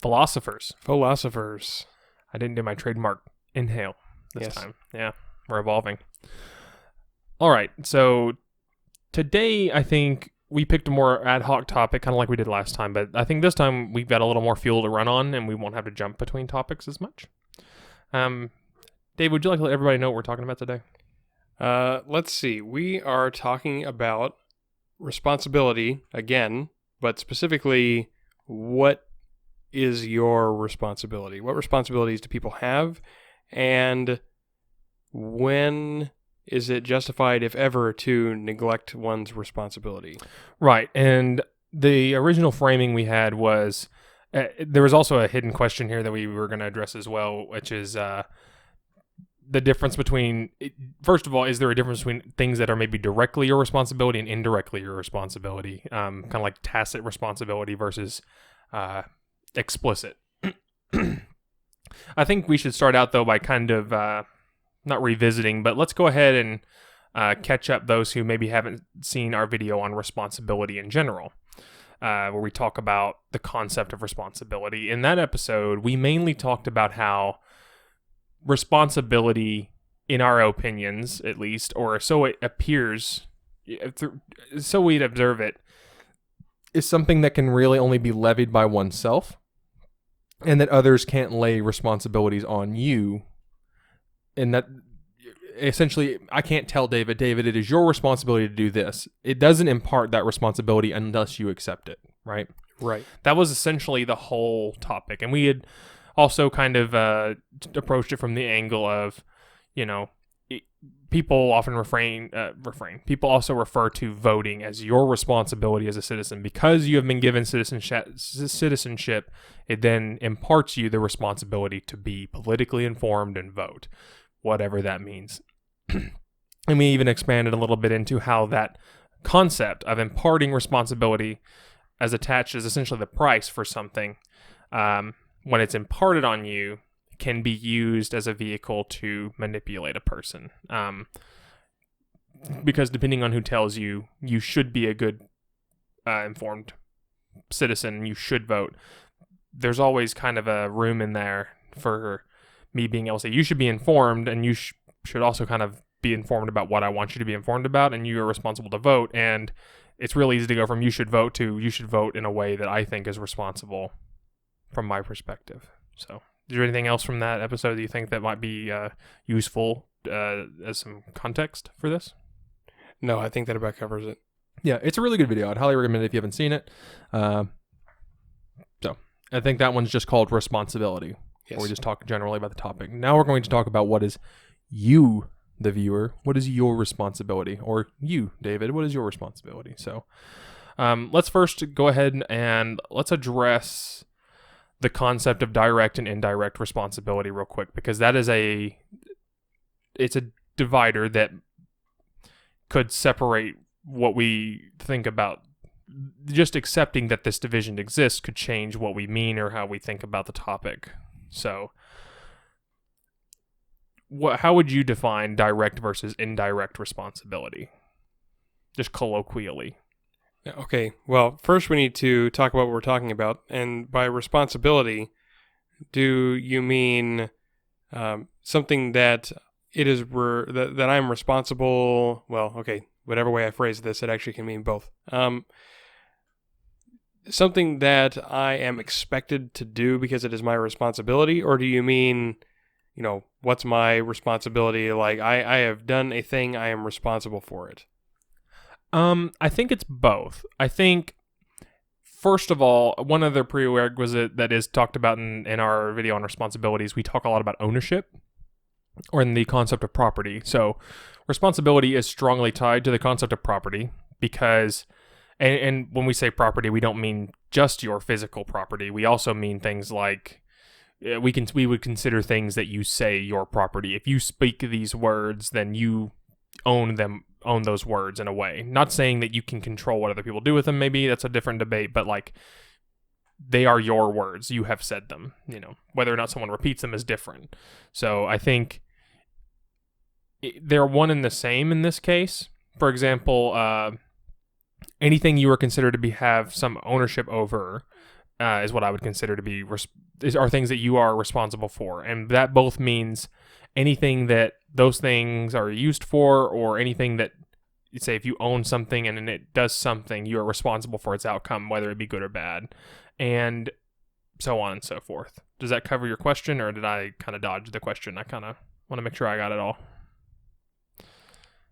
Fauxlosophers. I didn't do my trademark inhale this Yes. time. Yeah, we're evolving. All right, so today I think we picked a more ad hoc topic, kind of like we did last time, but I think this time we've got a little more fuel to run on, and we won't have to jump between topics as much. Dave, would you like to let everybody know what we're talking about today? Let's see. We are talking about responsibility again, but specifically, what is your responsibility? What responsibilities do people have? And when is it justified, if ever, to neglect one's responsibility? Right, and the original framing we had was, there was also a hidden question here that we were going to address as well, which is the difference between, first of all, is there a difference between things that are maybe directly your responsibility and indirectly your responsibility? Kind of like tacit responsibility versus explicit. I think we should start out, though, by kind of, not revisiting, but let's go ahead and catch up those who maybe haven't seen our video on responsibility in general, where we talk about the concept of responsibility. In that episode, we mainly talked about how responsibility, in our opinions at least, or so it appears, so we'd observe it, is something that can really only be levied by oneself, and that others can't lay responsibilities on you. And that essentially, I can't tell David, it is your responsibility to do this. It doesn't impart that responsibility unless you accept it, right? Right. That was essentially the whole topic. And we had also kind of approached it from the angle of, people often people also refer to voting as your responsibility as a citizen. Because you have been given citizenship, it then imparts you the responsibility to be politically informed and vote, whatever that means. And we even expanded a little bit into how that concept of imparting responsibility as attached as essentially the price for something, when it's imparted on you, can be used as a vehicle to manipulate a person. Because depending on who tells you, you should be a good, informed citizen, you should vote, there's always kind of a room in there for me being able to say, you should be informed, and you should also kind of be informed about what I want you to be informed about, and you are responsible to vote. And it's really easy to go from you should vote to you should vote in a way that I think is responsible from my perspective. So, is there anything else from that episode that you think that might be useful as some context for this? No, I think that about covers it. Yeah, it's a really good video. I'd highly recommend it if you haven't seen it. So, I think that one's just called Responsibility. Yes. Where we just talk generally about the topic. Now we're going to talk about what is you, the viewer, what is your responsibility? Or you, David, what is your responsibility? So, let's first go ahead and let's address the concept of direct and indirect responsibility real quick, because that is it's a divider that could separate what we think about. Just accepting that this division exists could change what we mean or how we think about the topic. So, how would you define direct versus indirect responsibility? Just colloquially. Okay, well, first we need to talk about what we're talking about. And by responsibility, do you mean something that it is that I'm responsible? Well, okay, whatever way I phrase this, it actually can mean both. Something that I am expected to do because it is my responsibility? Or do you mean, what's my responsibility? Like, I have done a thing, I am responsible for it. I think it's both. I think, first of all, one other prerequisite that is talked about in our video on responsibilities, we talk a lot about ownership, or in the concept of property. So responsibility is strongly tied to the concept of property, because, and when we say property, we don't mean just your physical property. We also mean things like, we would consider things that you say your property. If you speak these words, then you own those words in a way. Not saying that you can control what other people do with them, maybe that's a different debate, but like, they are your words. You have said them, whether or not someone repeats them is different. So I think they're one and the same in this case. For example, anything you are considered to have some ownership over is what I would consider to be are things that you are responsible for, and that both means anything that those things are used for, or anything that, say, if you own something and it does something, you are responsible for its outcome, whether it be good or bad, and so on and so forth. Does that cover your question, or did I kind of dodge the question? I kind of want to make sure I got it all.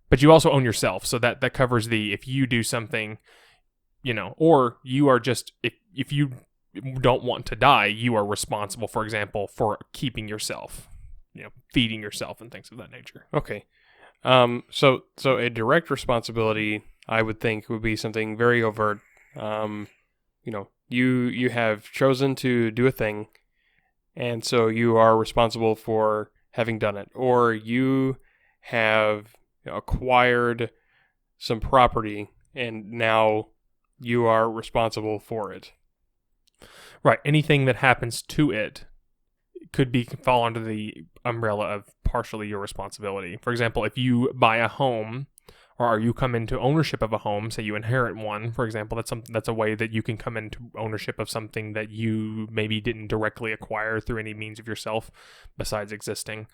But you also own yourself, so that covers if you do something, or you are just, if you don't want to die, you are responsible, for example, for keeping yourself, feeding yourself and things of that nature. Okay. So a direct responsibility, I would think, would be something very overt. You have chosen to do a thing, and so you are responsible for having done it, or you have acquired some property, and now you are responsible for it. Right. Anything that happens to it could fall under the umbrella of partially your responsibility. For example, if you buy a home, or you come into ownership of a home, say you inherit one, for example, that's a way that you can come into ownership of something that you maybe didn't directly acquire through any means of yourself besides existing.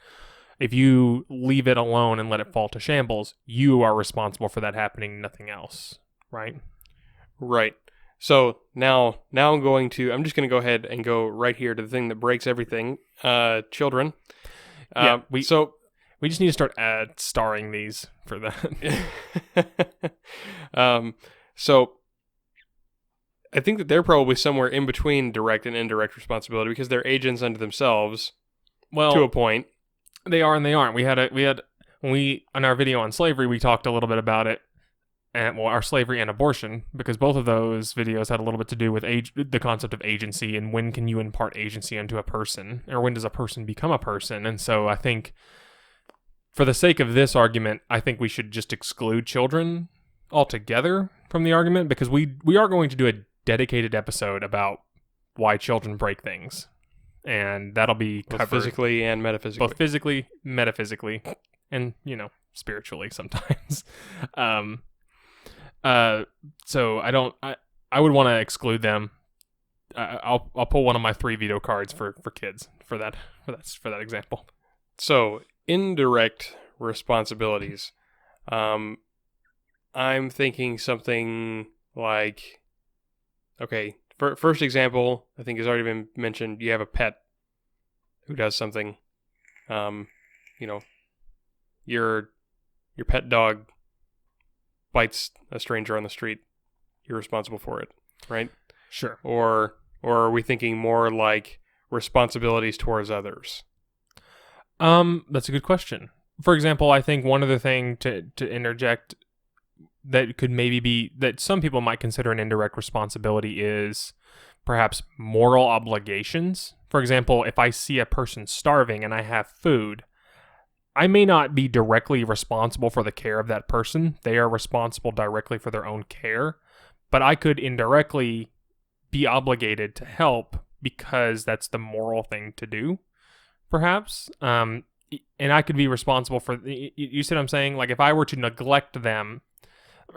If you leave it alone and let it fall to shambles, you are responsible for that happening, nothing else, right? Right. So now I'm just going to go ahead and go right here to the thing that breaks everything. Children. We just need to start starring these for that. So I think that they're probably somewhere in between direct and indirect responsibility, because they're agents unto themselves, to a point. They are and they aren't. We had on our video on slavery, we talked a little bit about it, and our slavery and abortion, because both of those videos had a little bit to do with the concept of agency, and when can you impart agency into a person, or when does a person become a person. And so I think, for the sake of this argument, I think we should just exclude children altogether from the argument, because we are going to do a dedicated episode about why children break things, and that'll be covered both physically and metaphysically. Both physically, metaphysically, and spiritually sometimes. So I would want to exclude them. I'll pull one of my 3 veto cards for kids for that example. So indirect responsibilities. I'm thinking something like, okay, first example, I think has already been mentioned. You have a pet who does something. Your pet dog bites a stranger on the street. You're responsible for it, right? Sure. Or are we thinking more like responsibilities towards others? That's a good question. For example, I think one other thing to interject that could maybe be that some people might consider an indirect responsibility is perhaps moral obligations. For example, if I see a person starving and I have food, I may not be directly responsible for the care of that person. They are responsible directly for their own care, but I could indirectly be obligated to help because that's the moral thing to do, perhaps. And I could be responsible for, you see what I'm saying? Like if I were to neglect them,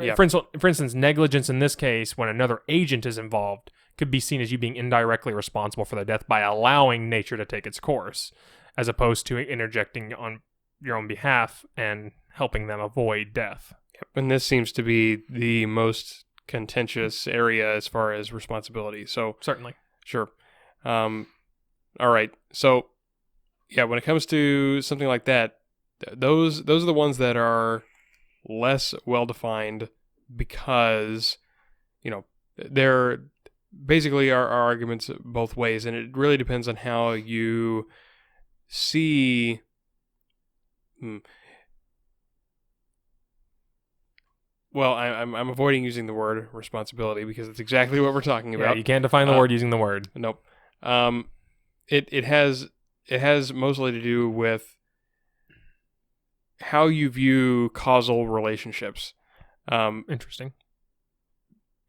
yeah. For instance, negligence in this case, when another agent is involved, could be seen as you being indirectly responsible for their death by allowing nature to take its course, as opposed to interjecting on your own behalf and helping them avoid death. Yep. And this seems to be the most contentious area as far as responsibility. So certainly. Sure. All right. So yeah, when it comes to something like that, those are the ones that are less well-defined because, they're basically our arguments both ways, and it really depends on how you see... Well, I'm avoiding using the word responsibility because it's exactly what we're talking about. Yeah, you can't define the word using the word. Nope. It has mostly to do with how you view causal relationships. Interesting.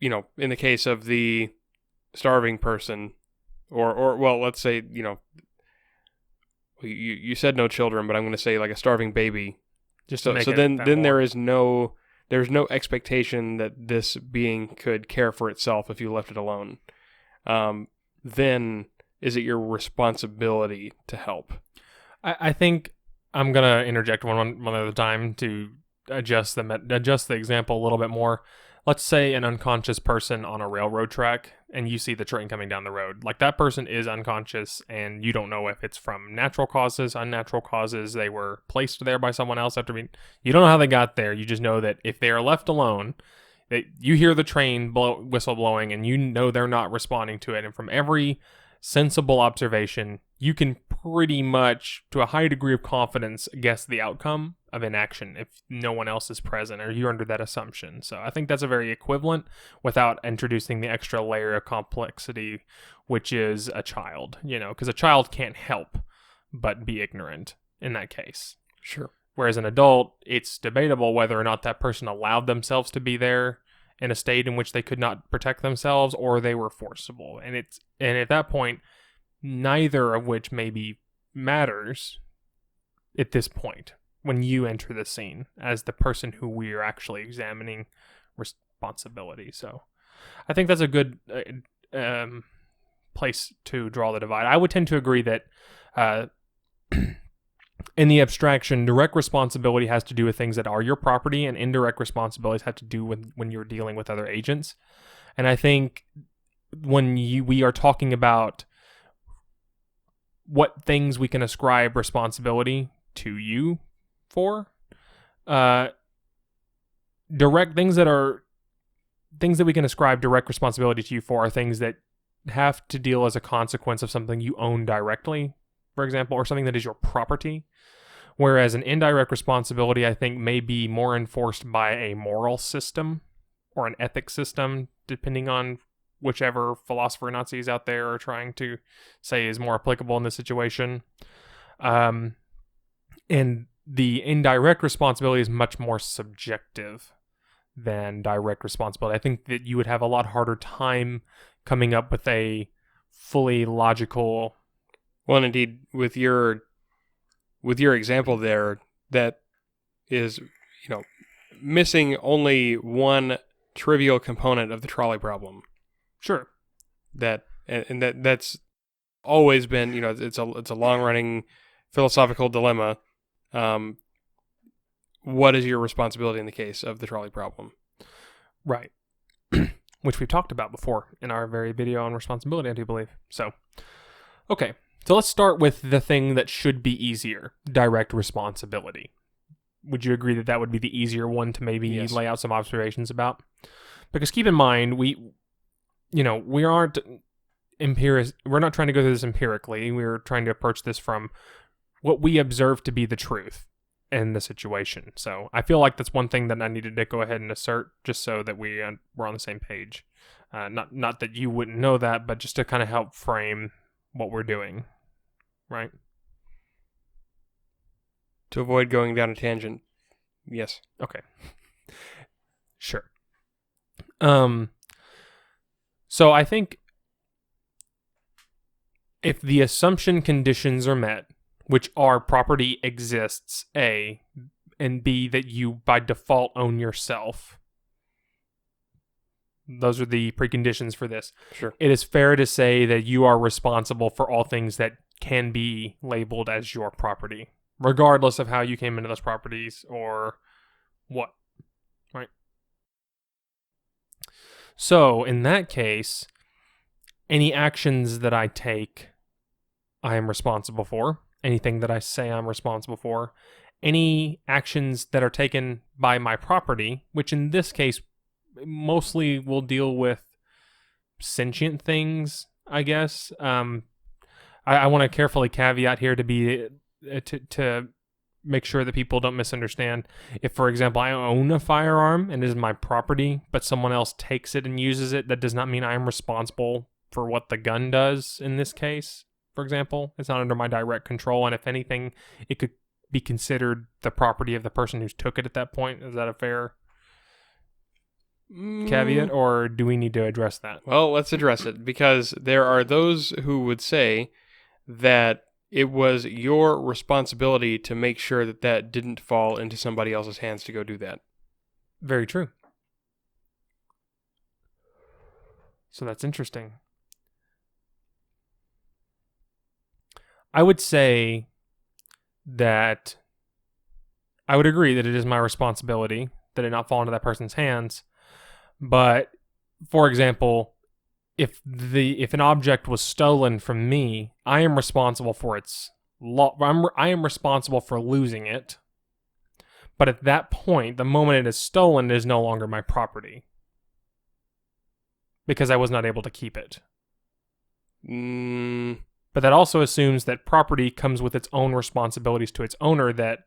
In the case of the starving person, or well, let's say, you said no children, but I'm going to say like a starving baby. Then there's no expectation that this being could care for itself if you left it alone. then is it your responsibility to help? I think I'm gonna interject one at a time to adjust the example a little bit more. Let's say an unconscious person on a railroad track, and you see the train coming down the road. Like, that person is unconscious, and you don't know if it's from natural causes, unnatural causes. They were placed there by someone else after being. You don't know how they got there. You just know that if they are left alone, that you hear the train whistle blowing, and you know they're not responding to it. And from every sensible observation, you can pretty much, to a high degree of confidence, guess the outcome of inaction if no one else is present, or you're under that assumption. So I think that's a very equivalent without introducing the extra layer of complexity, which is a child, because a child can't help but be ignorant in that case. Sure. Whereas an adult, it's debatable whether or not that person allowed themselves to be there in a state in which they could not protect themselves, or they were forcible. And at that point, neither of which maybe matters at this point when you enter the scene as the person who we are actually examining responsibility. So I think that's a good place to draw the divide. I would tend to agree that in the abstraction, direct responsibility has to do with things that are your property, and indirect responsibilities have to do with when you're dealing with other agents. And I think when we are talking about what things we can ascribe responsibility to you for, direct things that we can ascribe direct responsibility to you for are things that have to deal as a consequence of something you own directly, for example, or something that is your property. Whereas an indirect responsibility, I think, may be more enforced by a moral system or an ethics system, depending on whichever philosopher Nazis out there are trying to say is more applicable in this situation. And the indirect responsibility is much more subjective than direct responsibility. I think that you would have a lot harder time coming up with a fully logical... Well, and indeed, with your example there, that is, missing only one trivial component of the trolley problem. Sure. That's always been, it's a long-running philosophical dilemma. What is your responsibility in the case of the trolley problem? Right. Which we've talked about before in our very video on responsibility, I do believe. So, okay. So let's start with the thing that should be easier, direct responsibility. Would you agree that would be the easier one to maybe lay out some observations about? Because keep in mind, we aren't we're not trying to go through this empirically. We're trying to approach this from what we observe to be the truth in the situation. So I feel like that's one thing that I needed to go ahead and assert, just so that we're on the same page. Not that you wouldn't know that, but just to kind of help frame what we're doing. Right? To avoid going down a tangent. Yes. Okay. Sure. So I think if the assumption conditions are met, which are property exists, A, and B, that you by default own yourself, those are the preconditions for this. Sure. It is fair to say that you are responsible for all things that can be labeled as your property, regardless of how you came into those properties or what, right? So, in that case, any actions that I take, I am responsible for. Anything that I say, I'm responsible for. Any actions that are taken by my property, which in this case mostly will deal with sentient things, I guess. I want to carefully caveat here to make sure that people don't misunderstand. If, for example, I own a firearm and it is my property, but someone else takes it and uses it, that does not mean I am responsible for what the gun does in this case, for example. It's not under my direct control, and if anything, it could be considered the property of the person who took it at that point. Is that a fair caveat, or do we need to address that? Well, let's address it, because there are those who would say that it was your responsibility to make sure that didn't fall into somebody else's hands to go do that. Very true. So that's interesting. I would say that I would agree that it is my responsibility that it not fall into that person's hands. But, for example, if an object was stolen from me, I am responsible for I am responsible for losing it. But at that point, the moment it is stolen, it is no longer my property because I was not able to keep it. But that also assumes that property comes with its own responsibilities to its owner, that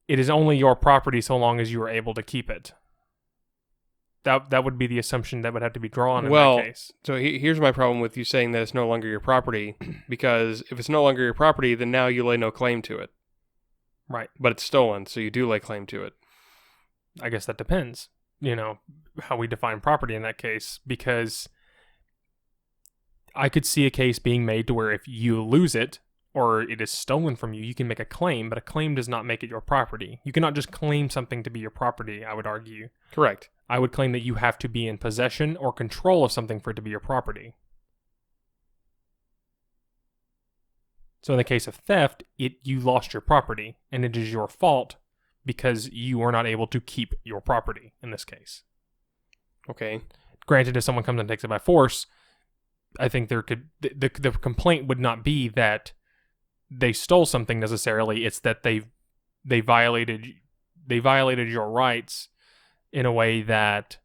it is only your property so long as you are able to keep it. That would be the assumption that would have to be drawn in that case. So here's my problem with you saying that it's no longer your property, because if it's no longer your property, then now you lay no claim to it. Right. But it's stolen, so you do lay claim to it. I guess that depends, how we define property in that case, because I could see a case being made to where if you lose it or it is stolen from you, you can make a claim, but a claim does not make it your property. You cannot just claim something to be your property, I would argue. Correct. I would claim that you have to be in possession or control of something for it to be your property. So in the case of theft, you lost your property, and it is your fault because you were not able to keep your property in this case. Okay. Granted, if someone comes and takes it by force, I think the complaint would not be that they stole something necessarily. It's that they violated your rights in a way that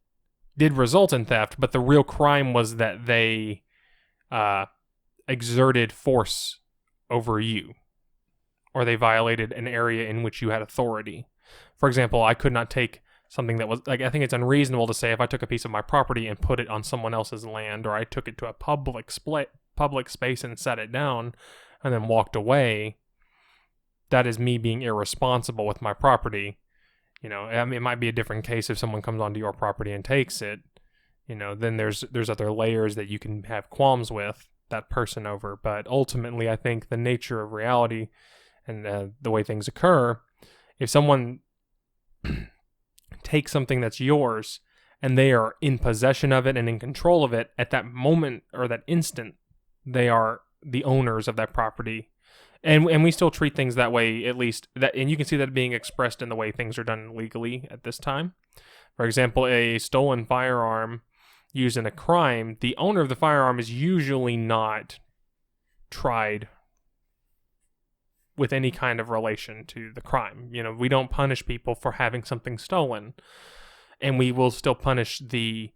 did result in theft, but the real crime was that they exerted force over you, or they violated an area in which you had authority. For example, I could not take something that was, like, I think it's unreasonable to say if I took a piece of my property and put it on someone else's land, or I took it to a public space and set it down and then walked away, that is me being irresponsible with my property. I mean, it might be a different case if someone comes onto your property and takes it. Then there's other layers that you can have qualms with that person over. But ultimately, I think the nature of reality and the way things occur, if someone takes something that's yours and they are in possession of it and in control of it, at that moment or that instant, they are the owners of that property. And we still treat things that way, at least, and you can see that being expressed in the way things are done legally at this time. For example, a stolen firearm used in a crime, the owner of the firearm is usually not tried with any kind of relation to the crime. We don't punish people for having something stolen, and we will still punish the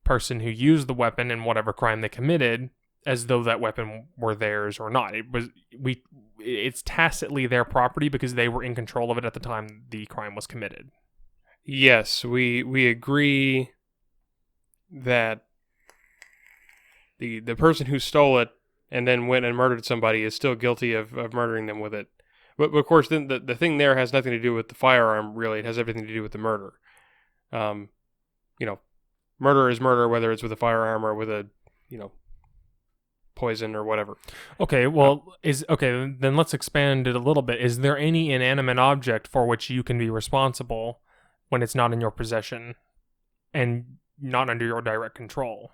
person who used the weapon in whatever crime they committed as though that weapon were theirs or not. It's tacitly their property because they were in control of it at the time the crime was committed. Yes, we agree that the person who stole it and then went and murdered somebody is still guilty of murdering them with it. But of course, then the thing there has nothing to do with the firearm, really. It has everything to do with the murder. Murder is murder, whether it's with a firearm or with a, poison or whatever. Okay, well, then let's expand it a little bit. Is there any inanimate object for which you can be responsible when it's not in your possession and not under your direct control?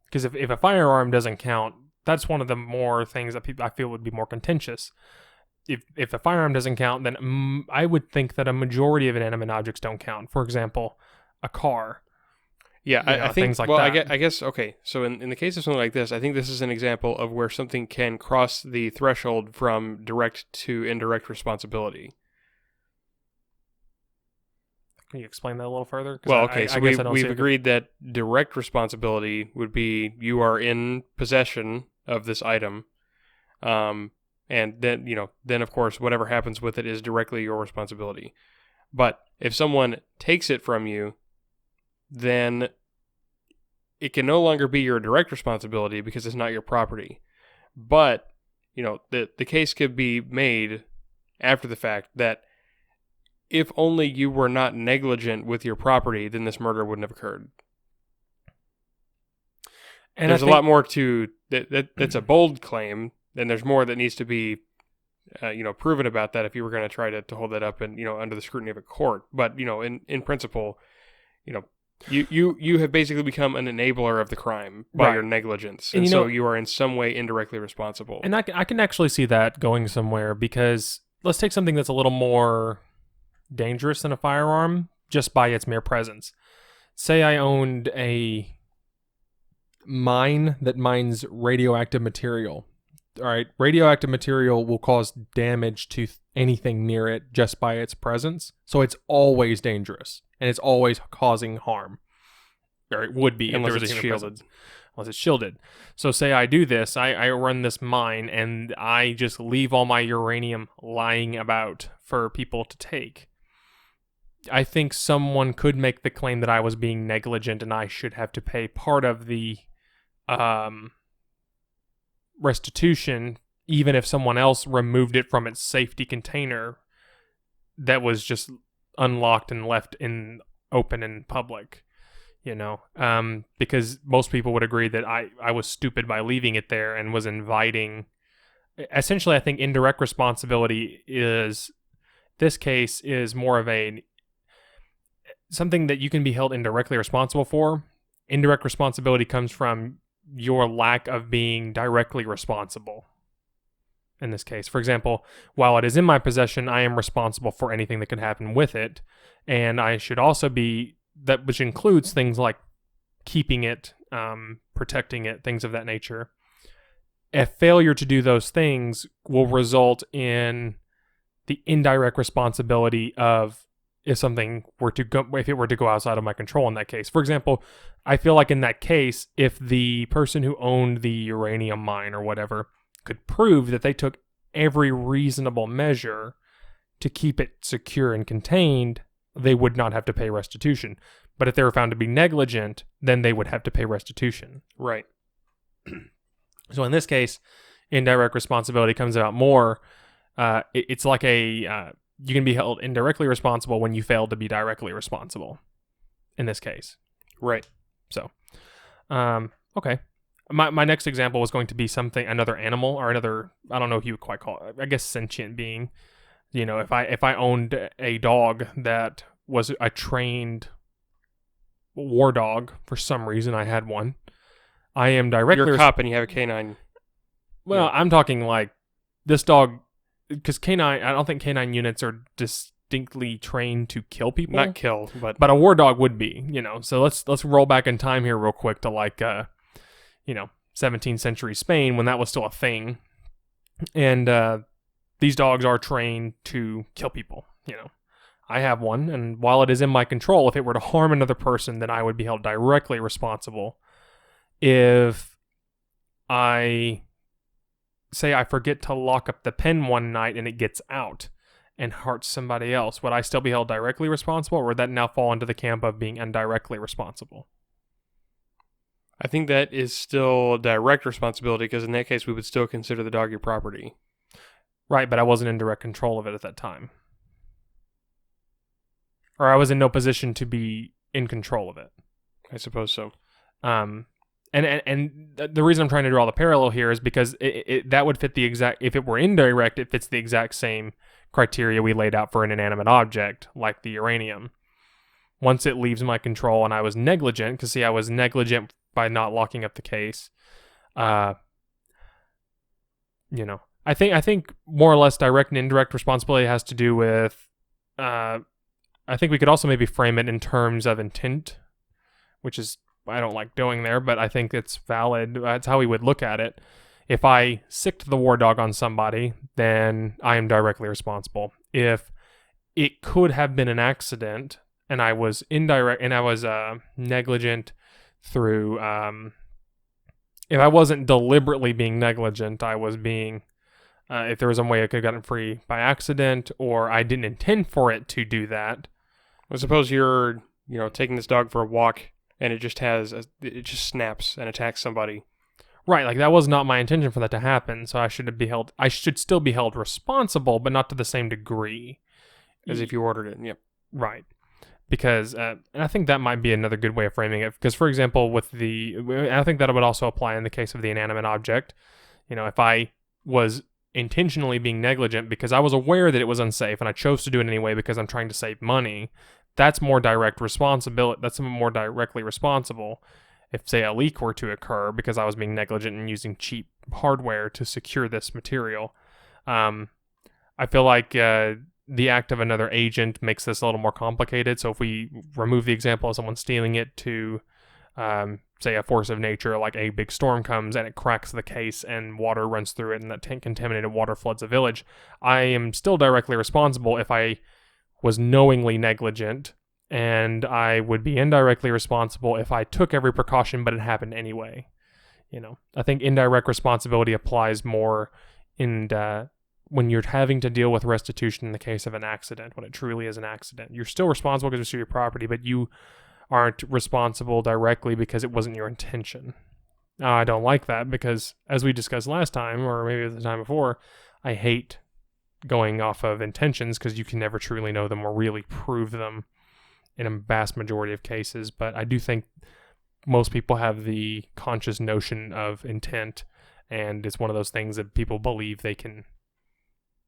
Because if a firearm doesn't count, that's one of the more things that I feel would be more contentious. If a firearm doesn't count, then I would think that a majority of inanimate objects don't count. For example, a car. Yeah, I think things like that. I guess okay. So in the case of something like this, I think this is an example of where something can cross the threshold from direct to indirect responsibility. Can you explain that a little further? Well, okay, so we've agreed that direct responsibility would be you are in possession of this item, and then of course whatever happens with it is directly your responsibility. But if someone takes it from you, then it can no longer be your direct responsibility because it's not your property. But, the case could be made after the fact that if only you were not negligent with your property, then this murder wouldn't have occurred. And there's a lot more to that's a bold claim, and there's more that needs to be proven about that if you were going to try to hold that up and under the scrutiny of a court. But in principle, You have basically become an enabler of the crime by Right. your negligence, And and you so know- you are in some way indirectly responsible. And I can actually see that going somewhere, because let's take something that's a little more dangerous than a firearm just by its mere presence. Say I owned a mine that mines radioactive material. All right, radioactive material will cause damage to anything near it just by its presence. So it's always dangerous, and it's always causing harm. Or it would be Unless if there was it's a human shielded. presence. Unless it's shielded. So say I do this, I run this mine, and I just leave all my uranium lying about for people to take. I think someone could make the claim that I was being negligent and I should have to pay part of the restitution, even if someone else removed it from its safety container that was just unlocked and left in open in public. Because most people would agree that I was stupid by leaving it there and was inviting. Essentially, I think indirect responsibility is, this case is more of something that you can be held indirectly responsible for. Indirect responsibility comes from your lack of being directly responsible. In this case, for example, while it is in my possession, I am responsible for anything that could happen with it, and I should also be that, which includes things like keeping it, protecting it, things of that nature. A failure to do those things will result in the indirect responsibility of if it were to go outside of my control in that case. For example, I feel like in that case, if the person who owned the uranium mine or whatever could prove that they took every reasonable measure to keep it secure and contained, they would not have to pay restitution. But if they were found to be negligent, then they would have to pay restitution. Right. So in this case, indirect responsibility comes about more. It's like you can be held indirectly responsible when you fail to be directly responsible. In this case, Right. So, okay. My next example was going to be another animal or another, I don't know if you would quite call it, I guess sentient being. If I owned a dog that was a trained war dog, for some reason I had one, I am directly... You're a cop and you have a canine. Well, Yeah. I'm talking like this dog, because I don't think canine units are distinctly trained to kill people. Not kill, but But a war dog would be, So let's roll back in time here real quick to 17th century Spain, when that was still a thing. And these dogs are trained to kill people, I have one, and while it is in my control, if it were to harm another person, then I would be held directly responsible. If I forget to lock up the pen one night and it gets out and hurts somebody else, would I still be held directly responsible, or would that now fall into the camp of being indirectly responsible? I think that is still direct responsibility, because in that case we would still consider the dog your property. Right, but I wasn't in direct control of it at that time. Or I was in no position to be in control of it. I suppose so. And the reason I'm trying to draw the parallel here is because that would fit the exact, if it were indirect, it fits the exact same criteria we laid out for an inanimate object, like the uranium. Once it leaves my control and I was negligent, because I was negligent by not locking up the case, I think more or less direct and indirect responsibility has to do with, I think we could also maybe frame it in terms of intent, which is, I don't like doing there, but I think it's valid. That's how we would look at it. If I sicked the war dog on somebody, then I am directly responsible. If it could have been an accident and I was negligent through, if I wasn't deliberately being negligent, I was being, if there was some way I could have gotten free by accident, or I didn't intend for it to do that. Well, suppose you're, taking this dog for a walk and it just snaps and attacks somebody. Right, like that was not my intention for that to happen, so I should still be held responsible, but not to the same degree. As if you ordered it, yep. Right. Because, and I think that might be another good way of framing it, because for example, I think that would also apply in the case of the inanimate object. If I was intentionally being negligent because I was aware that it was unsafe and I chose to do it anyway because I'm trying to save money, that's more direct responsibility. That's more directly responsible. If, say, a leak were to occur because I was being negligent and using cheap hardware to secure this material, I feel like the act of another agent makes this a little more complicated. So if we remove the example of someone stealing it to, say, a force of nature, like a big storm comes and it cracks the case and water runs through it and that contaminated water floods a village, I am still directly responsible if I was knowingly negligent, and I would be indirectly responsible if I took every precaution but it happened anyway. I think indirect responsibility applies more in when you're having to deal with restitution in the case of an accident, when it truly is an accident. You're still responsible because it's your property, but you aren't responsible directly because it wasn't your intention. Now, I don't like that because, as we discussed last time, or maybe the time before, I hate going off of intentions because you can never truly know them or really prove them in a vast majority of cases. But I do think most people have the conscious notion of intent, and it's one of those things that people believe they can,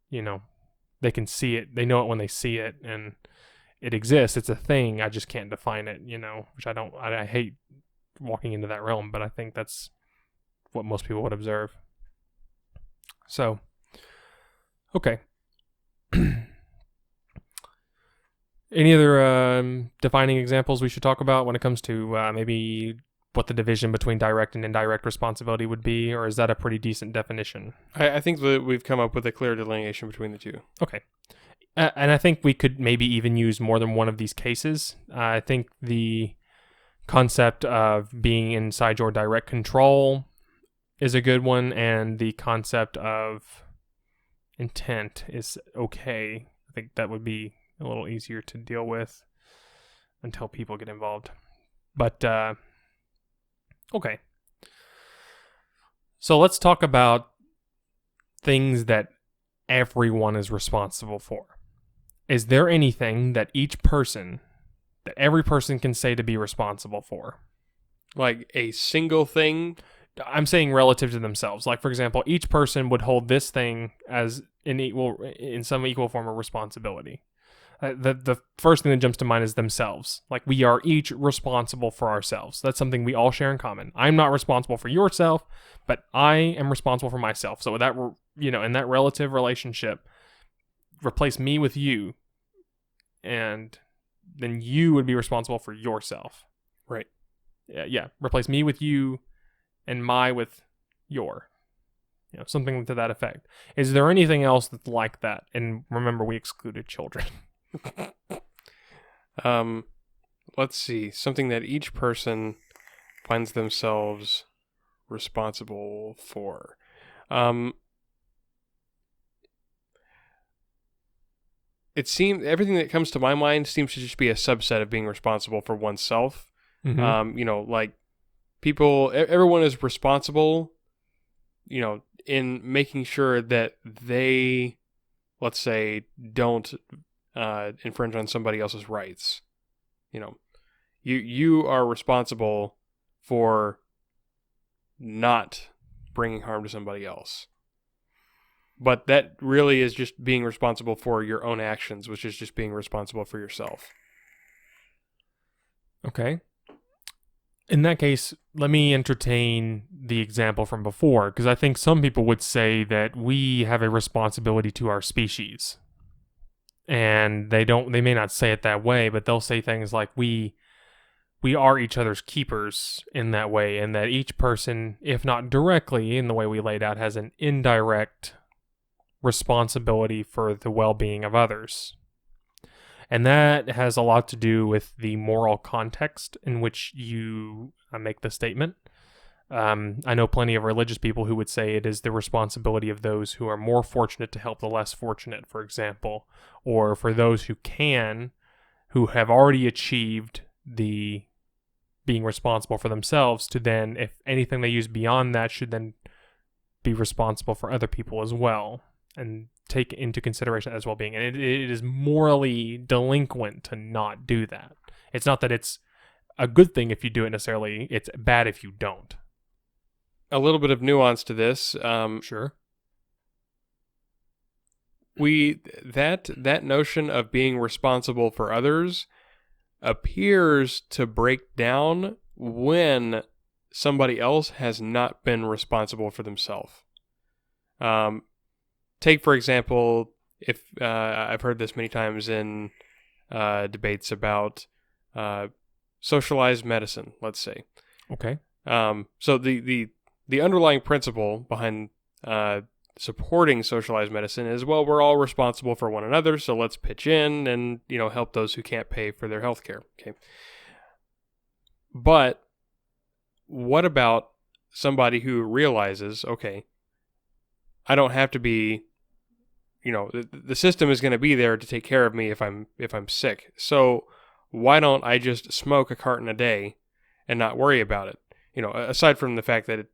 they can see it. They know it when they see it, and it exists. It's a thing. I just can't define it, which I hate walking into that realm, but I think that's what most people would observe. So, okay. Any other defining examples we should talk about when it comes to maybe what the division between direct and indirect responsibility would be, or is that a pretty decent definition? I think that we've come up with a clear delineation between the two. Okay. And I think we could maybe even use more than one of these cases. I think the concept of being inside your direct control is a good one, and the concept of intent is okay. I think that would be a little easier to deal with until people get involved. But, okay. So let's talk about things that everyone is responsible for. Is there anything that every person can say to be responsible for? Like a single thing? I'm saying relative to themselves. Like, for example, each person would hold this thing as in some equal form of responsibility. The first thing that jumps to mind is themselves. Like, we are each responsible for ourselves. That's something we all share in common. I'm not responsible for yourself, but I am responsible for myself. So with that, in that relative relationship, replace me with you, and then you would be responsible for yourself. Right. Yeah. Replace me with you and my with your. Something to that effect. Is there anything else that's like that? And remember, we excluded children. Let's see. Something that each person finds themselves responsible for. It seems everything that comes to my mind seems to just be a subset of being responsible for oneself. Mm-hmm. Like everyone is responsible, in making sure that they, let's say, don't infringe on somebody else's rights. You are responsible for not bringing harm to somebody else. But that really is just being responsible for your own actions, which is just being responsible for yourself. Okay. In that case, let me entertain the example from before, because I think some people would say that we have a responsibility to our species. And they may not say it that way, but they'll say things like we are each other's keepers in that way, and that each person, if not directly in the way we laid out, has an indirect responsibility for the well-being of others. And that has a lot to do with the moral context in which you make the statement. I know plenty of religious people who would say it is the responsibility of those who are more fortunate to help the less fortunate, for example, or for those who have already achieved the being responsible for themselves, to then, if anything they use beyond that, should then be responsible for other people as well, and take into consideration as well-being. And it is morally delinquent to not do that. It's not that it's a good thing if you do it necessarily. It's bad if you don't. A little bit of nuance to this. Sure. That notion of being responsible for others appears to break down when somebody else has not been responsible for themselves. Take, for example, if I've heard this many times in debates about socialized medicine, let's say. Okay. So the underlying principle behind supporting socialized medicine is, well, we're all responsible for one another, so let's pitch in and, help those who can't pay for their health care. Okay. But what about somebody who realizes, okay, I don't have to be, the system is going to be there to take care of me if I'm sick. So why don't I just smoke a carton a day and not worry about it? Aside from the fact that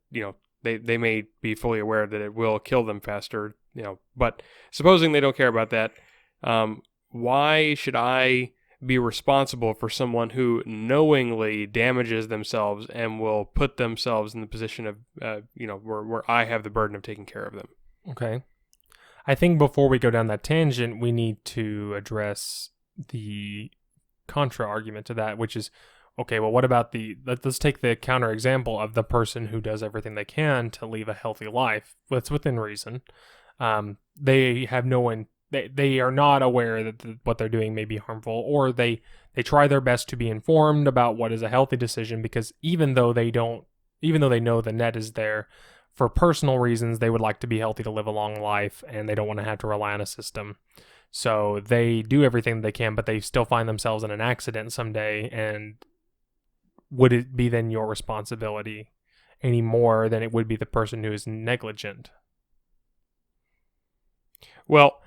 they may be fully aware that it will kill them faster, but supposing they don't care about that, why should I be responsible for someone who knowingly damages themselves and will put themselves in the position of, where I have the burden of taking care of them? Okay. I think before we go down that tangent, we need to address the contra argument to that, which is, okay, well, what about let's take the counter example of the person who does everything they can to live a healthy life. That's within reason. They have no one, they are not aware that what they're doing may be harmful, or they try their best to be informed about what is a healthy decision, because even though they know the net is there, for personal reasons, they would like to be healthy to live a long life, and they don't want to have to rely on a system. So they do everything they can, but they still find themselves in an accident someday, and would it be then your responsibility any more than it would be the person who is negligent? Well,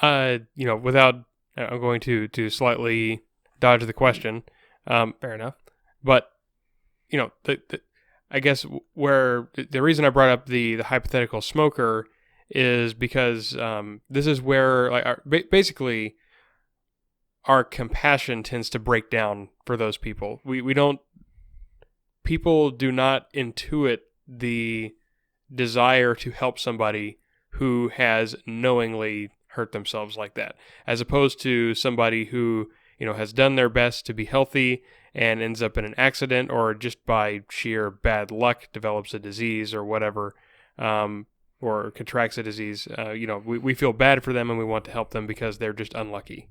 without I'm going to slightly dodge the question. Fair enough. But I guess where the reason I brought up the hypothetical smoker is because this is where basically our compassion tends to break down for those people. People do not intuit the desire to help somebody who has knowingly hurt themselves like that, as opposed to somebody who has done their best to be healthy and ends up in an accident, or just by sheer bad luck develops a disease or whatever, or contracts a disease. We feel bad for them and we want to help them because they're just unlucky.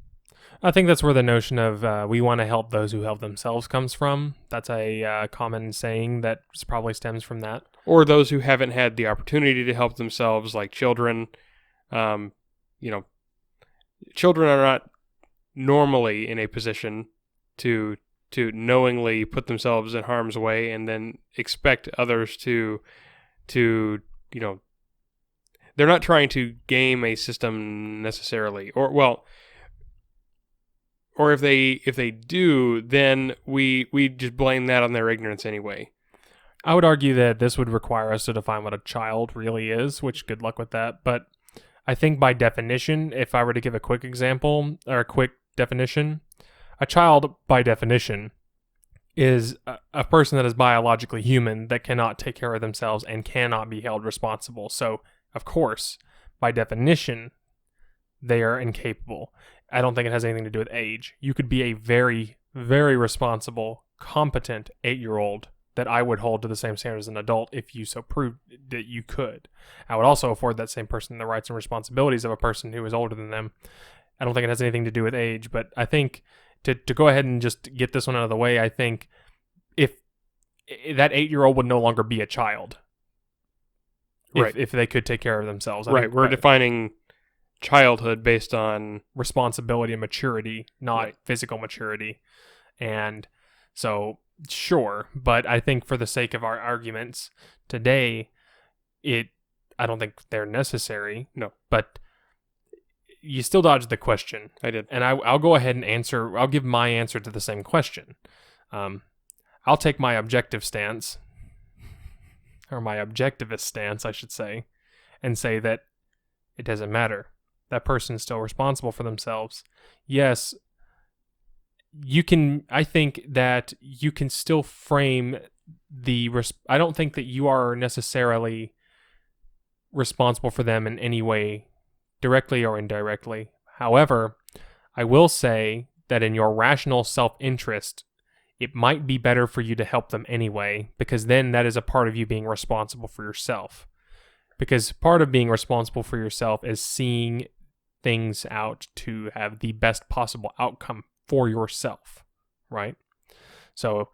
I think that's where the notion of we want to help those who help themselves comes from. That's a common saying that probably stems from that. Or those who haven't had the opportunity to help themselves, like children. Children are not normally in a position to knowingly put themselves in harm's way and then expect others to they're not trying to game a system necessarily, or if they do, then we just blame that on their ignorance anyway. I would argue that this would require us to define what a child really is, which good luck with that. But I think by definition, if I were to give a quick example or a quick definition, a child by definition is a person that is biologically human that cannot take care of themselves and cannot be held responsible. So, of course, by definition, they are incapable. I don't think it has anything to do with age. You could be a very, very responsible, competent 8-year-old that I would hold to the same standard as an adult if you so proved that you could. I would also afford that same person the rights and responsibilities of a person who is older than them. I don't think it has anything to do with age, but I think to go ahead and just get this one out of the way, I think if that 8-year-old would no longer be a child, right, if they could take care of themselves. Right, we're defining childhood based on responsibility and maturity, not physical maturity. And so, sure, but I think for the sake of our arguments today, I don't think they're necessary. No. But you still dodged the question. I did. And I'll go ahead and answer. I'll give my answer to the same question. I'll take my objective stance, or my objectivist stance, I should say, and say that it doesn't matter. That person is still responsible for themselves. Yes, I think that you can still frame I don't think that you are necessarily responsible for them in any way, directly or indirectly. However, I will say that in your rational self-interest, it might be better for you to help them anyway, because then that is a part of you being responsible for yourself. Because part of being responsible for yourself is seeing things out to have the best possible outcome for yourself, right? So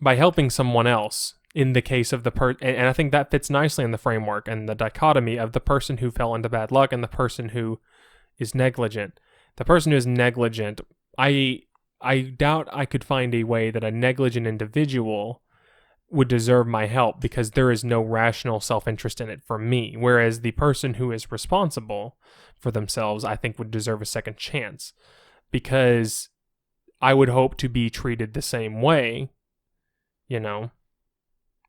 by helping someone else, in the case of the and I think that fits nicely in the framework and the dichotomy of the person who fell into bad luck and the person who is negligent. The person who is negligent, I doubt I could find a way that a negligent individual would deserve my help because there is no rational self-interest in it for me. Whereas the person who is responsible for themselves, I think, would deserve a second chance because I would hope to be treated the same way,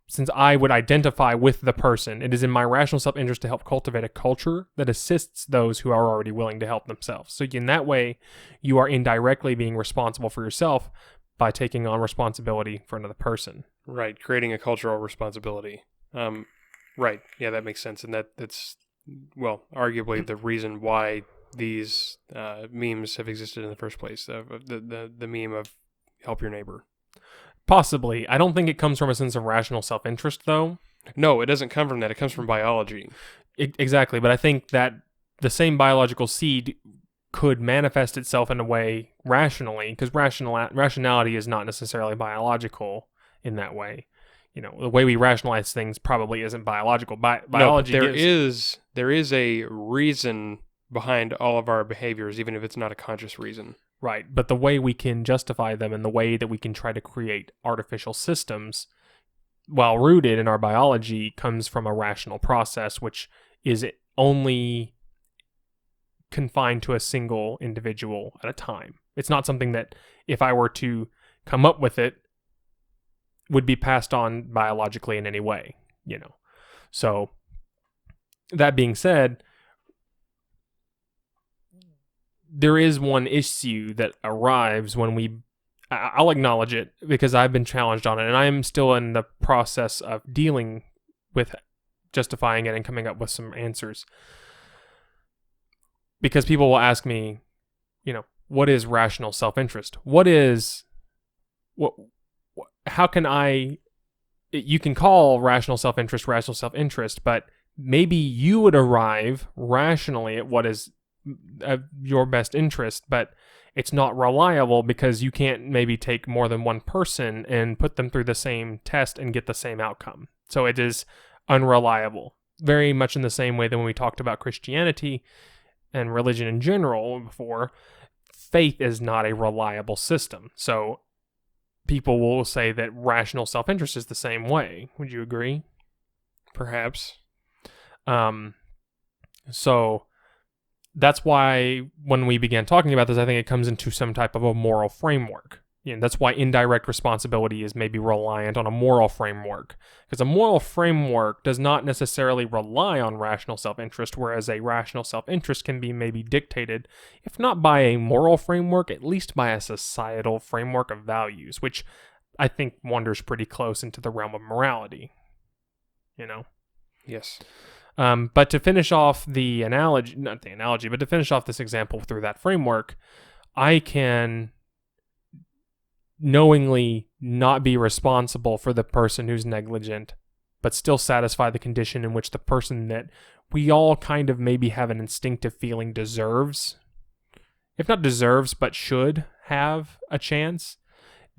since I would identify with the person. It is in my rational self-interest to help cultivate a culture that assists those who are already willing to help themselves. So in that way, you are indirectly being responsible for yourself by taking on responsibility for another person. Right, creating a cultural responsibility. Right, yeah, that makes sense. And that's, arguably the reason why these memes have existed in the first place. The meme of help your neighbor. Possibly. I don't think it comes from a sense of rational self-interest, though. No, it doesn't come from that. It comes from biology. Exactly, but I think that the same biological seed could manifest itself in a way rationally, because rationality is not necessarily biological in that way. The way we rationalize things probably isn't biological. Biology there is a reason behind all of our behaviors, even if it's not a conscious reason. Right, but the way we can justify them and the way that we can try to create artificial systems, while rooted in our biology, comes from a rational process, which is only confined to a single individual at a time. It's not something that, if I were to come up with it, would be passed on biologically in any way, So, that being said, there is one issue that arrives when I'll acknowledge it because I've been challenged on it, and I am still in the process of dealing with justifying it and coming up with some answers. Because people will ask me, what is rational self-interest? How can you can call rational self-interest, but maybe you would arrive rationally at what is your best interest, but it's not reliable because you can't maybe take more than one person and put them through the same test and get the same outcome. So it is unreliable. Very much in the same way that when we talked about Christianity and religion in general before, faith is not a reliable system. So people will say that rational self-interest is the same way. Would you agree? Perhaps. So that's why when we began talking about this, I think it comes into some type of a moral framework. That's why indirect responsibility is maybe reliant on a moral framework. Because a moral framework does not necessarily rely on rational self-interest, whereas a rational self-interest can be maybe dictated, if not by a moral framework, at least by a societal framework of values, which I think wanders pretty close into the realm of morality. Yes. But to finish off but to finish off this example through that framework, I can knowingly not be responsible for the person who's negligent, but still satisfy the condition in which the person that we all kind of maybe have an instinctive feeling deserves, if not deserves, but should have a chance.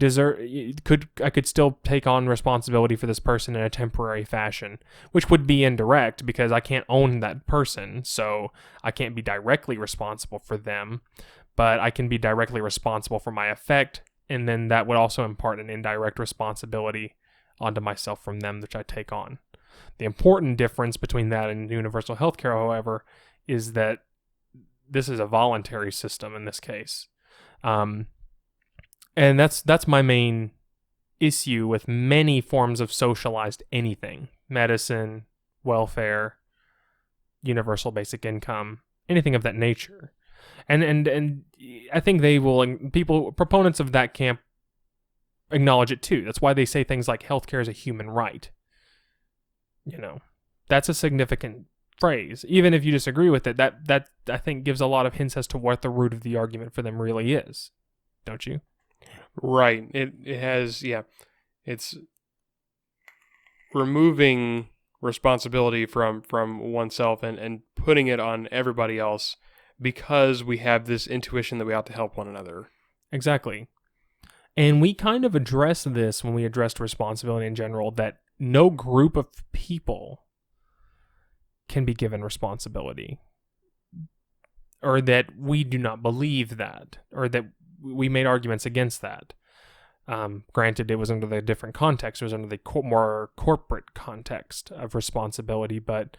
I could still take on responsibility for this person in a temporary fashion, which would be indirect because I can't own that person, so I can't be directly responsible for them, but I can be directly responsible for my effect, and then that would also impart an indirect responsibility onto myself from them, which I take on. The important difference between that and universal healthcare, however, is that this is a voluntary system in this case. And that's my main issue with many forms of socialized anything. Medicine, welfare, universal basic income, anything of that nature. And I think proponents of that camp acknowledge it too. That's why they say things like healthcare is a human right. That's a significant phrase. Even if you disagree with it, that I think gives a lot of hints as to what the root of the argument for them really is. Don't you? Right. It has, yeah. It's removing responsibility from oneself and putting it on everybody else because we have this intuition that we ought to help one another. Exactly. And we kind of addressed this when we addressed responsibility in general, that no group of people can be given responsibility, or that we do not believe that, or that we made arguments against that. Granted, it was under the different context. It was under the more corporate context of responsibility, but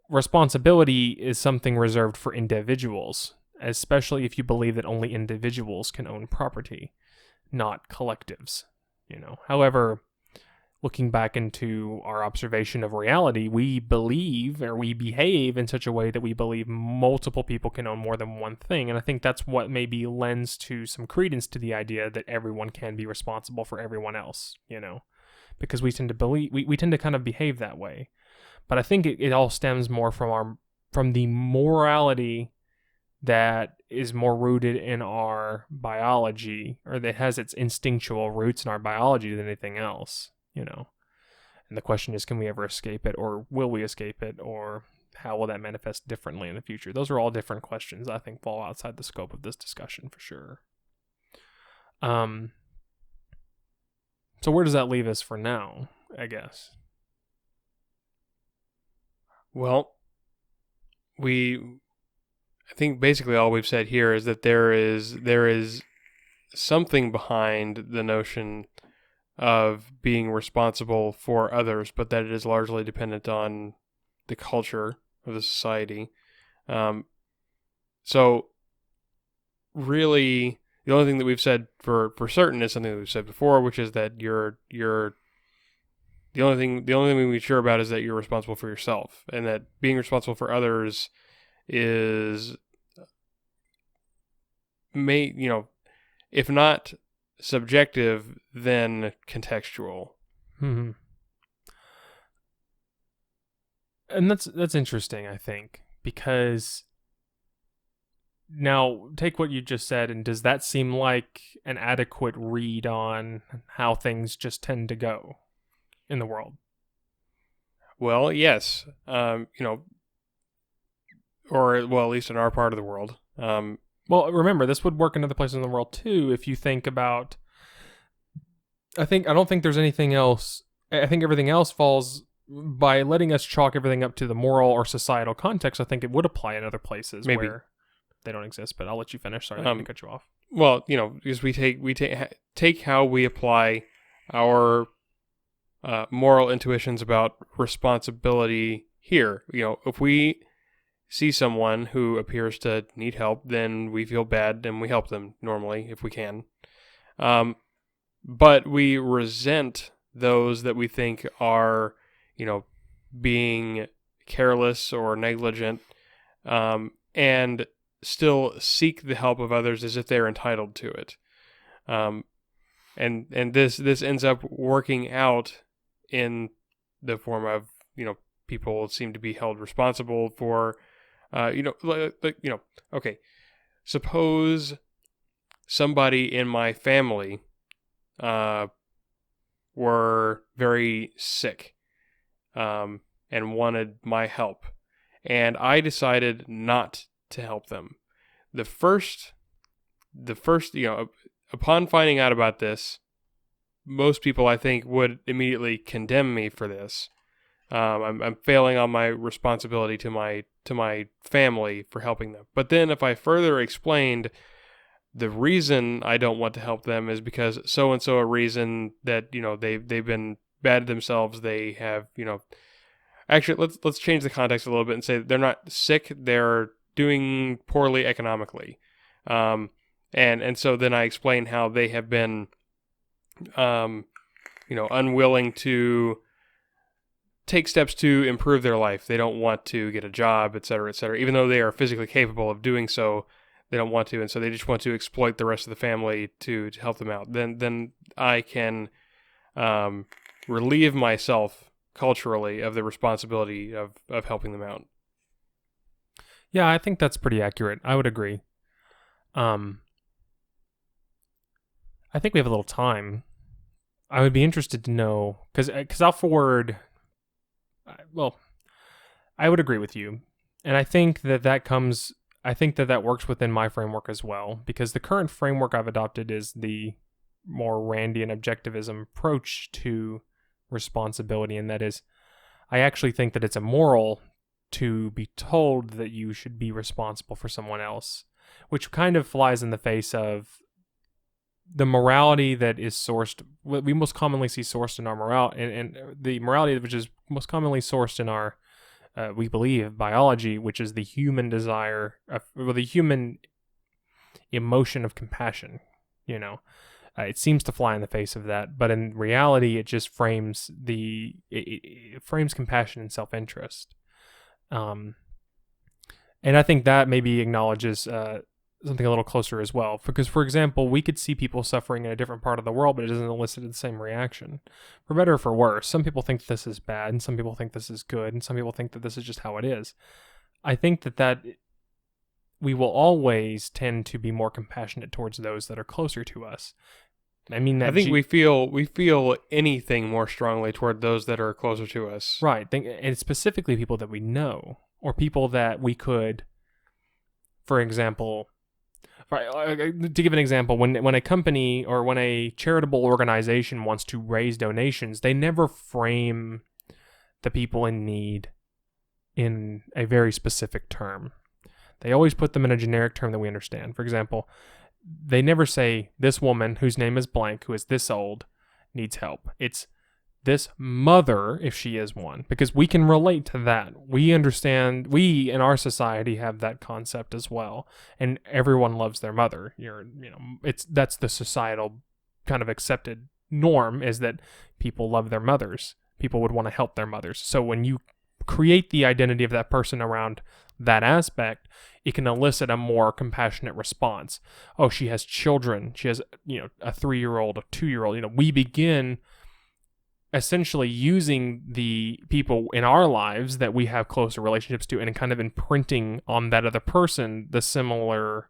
responsibility is something reserved for individuals, especially if you believe that only individuals can own property, not collectives. However, looking back into our observation of reality, we believe, or we behave in such a way that we believe multiple people can own more than one thing. And I think that's what maybe lends to some credence to the idea that everyone can be responsible for everyone else, because we tend to believe, we tend to kind of behave that way. But I think it all stems more from the morality that is more rooted in our biology, or that has its instinctual roots in our biology than anything else. And the question is, can we ever escape it, or will we escape it, or how will that manifest differently in the future? Those are all different questions that I think fall outside the scope of this discussion for sure. So where does that leave us for now, I guess? Well, I think basically all we've said here is that there is something behind the notion of being responsible for others, but that it is largely dependent on the culture of the society. So really, the only thing that we've said for certain is something that we've said before, which is that the only thing we're sure about is that you're responsible for yourself, and that being responsible for others is if not subjective, then contextual. Mm-hmm. And that's interesting, I think, because now take what you just said, and does that seem like an adequate read on how things just tend to go in the world? Well, yes. Or at least in our part of the world. Well, remember, this would work in other places in the world too. If you think about, I don't think there's anything else. I think everything else falls by letting us chalk everything up to the moral or societal context. I think it would apply in other places where they don't exist. But I'll let you finish. Sorry, I didn't cut you off. Well, because we take how we apply our moral intuitions about responsibility here. If we see someone who appears to need help, then we feel bad and we help them normally if we can. But we resent those that we think are, being careless or negligent, and still seek the help of others as if they're entitled to it. And this ends up working out in the form of, people seem to be held responsible for, okay, suppose somebody in my family were very sick and wanted my help, and I decided not to help them. The first, upon finding out about this, most people, I think, would immediately condemn me for this. I'm failing on my responsibility to my family for helping them. But then if I further explained the reason I don't want to help them is because so and so a reason that they've been bad themselves, they have actually let's change the context a little bit and say they're not sick, they're doing poorly economically, and so then I explain how they have been unwilling to take steps to improve their life. They don't want to get a job, et cetera, even though they are physically capable of doing so. They don't want to, and so they just want to exploit the rest of the family to help them out. Then I can relieve myself culturally of the responsibility of helping them out. Yeah, I think that's pretty accurate. I would agree. Um, I think we have a little time. I would be interested to know because I'll forward. Well, I would agree with you, and I think that comes. I think that works within my framework as well, because the current framework I've adopted is the more Randian objectivism approach to responsibility, and that is, I actually think that it's immoral to be told that you should be responsible for someone else, which kind of flies in the face of the morality that is sourced. What we most commonly see sourced in our and the morality which is most commonly sourced in our, we believe, biology, which is the human desire, the human emotion of compassion. You know, it seems to fly in the face of that, but in reality, it just frames it frames compassion and self-interest. And I think that maybe acknowledges something a little closer as well. Because, for example, we could see people suffering in a different part of the world, but it doesn't elicit the same reaction. For better or for worse, some people think this is bad, and some people think this is good, and some people think that this is just how it is. I think that we will always tend to be more compassionate towards those that are closer to us. I mean, that I think we feel anything more strongly toward those that are closer to us. right, and specifically people that we know, or people that we could, for example, to give an example, when a company or when a charitable organization wants to raise donations, they never frame the people in need in a very specific term. They always put them in a generic term that we understand. For example, they never say, this woman whose name is blank, who is this old, needs help. It's this mother, if she is one, because we can relate to that. We understand, we in our society have that concept as well, and everyone loves their mother. That's the societal kind of accepted norm, is that people love their mothers. People would want to help their mothers. So when you create the identity of that person around that aspect, it can elicit a more compassionate response. Oh, she has children. She has, a 3-year-old, a 2-year-old. We begin essentially using the people in our lives that we have closer relationships to, and kind of imprinting on that other person the similar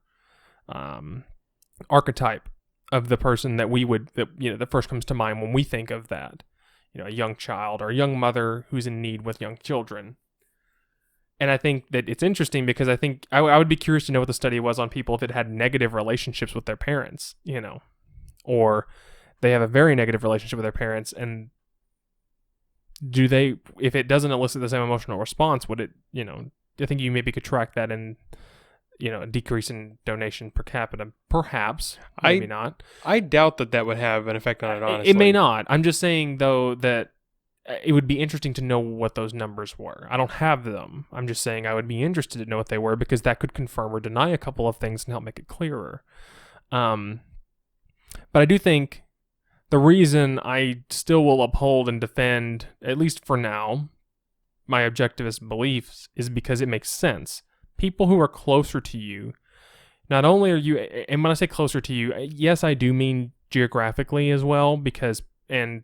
archetype of the person that first comes to mind when we think of that. A young child or a young mother who's in need with young children. And I think that it's interesting because I think I would be curious to know what the study was on people that had negative relationships with their parents, or they have a very negative relationship with their parents, and if it doesn't elicit the same emotional response, would it, I think you maybe could track that in, a decrease in donation per capita, perhaps, maybe not. I doubt that would have an effect on it, honestly. It may not. I'm just saying, though, that it would be interesting to know what those numbers were. I don't have them. I'm just saying I would be interested to know what they were, because that could confirm or deny a couple of things and help make it clearer. But I do think the reason I still will uphold and defend, at least for now, my objectivist beliefs is because it makes sense. People who are closer to you, not only are you, and when I say closer to you, yes, I do mean geographically as well, and